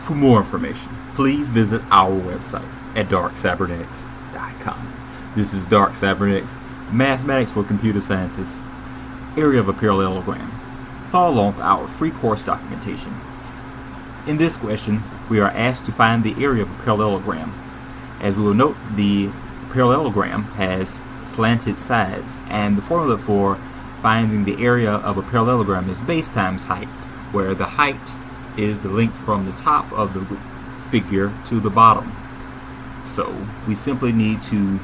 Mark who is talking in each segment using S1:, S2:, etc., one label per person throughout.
S1: For more information, please visit our website at DarkCyberetics.com. This is DarkCybernetics, Mathematics for Computer Scientists, area of a parallelogram. Follow along with our free course documentation. In this question, we are asked to find the area of a parallelogram. As we will note, the parallelogram has slanted sides, and the formula for finding the area of a parallelogram is base times height, where the height is the length from the top of the figure to the bottom. So we simply need to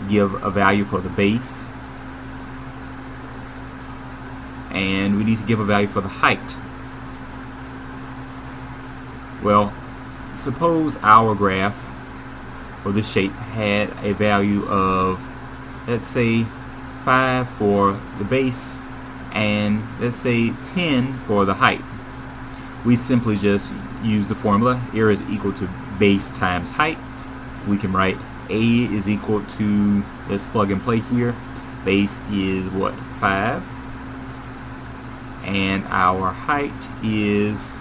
S1: give a value for the base, and we need to give a value for the height. Well, suppose our graph or this shape had a value of, let's say, 5 for the base and let's say 10 for the height. We simply just use the formula area is equal to base times height. We can write A is equal to, let's plug and play here, base is what, 5, and our height is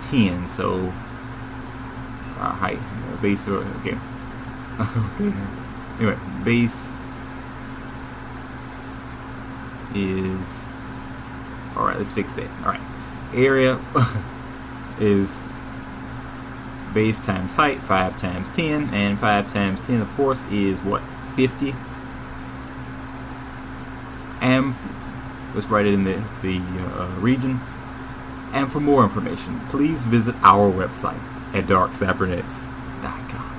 S1: 10. So our height, base, okay. Okay. Anyway, base is, alright, let's fix that. Alright, area is base times height, 5 times 10, and 5 times 10 of course is what, 50. And let's write it in the region. And for more information, please visit our website at DarkCyberetics.com.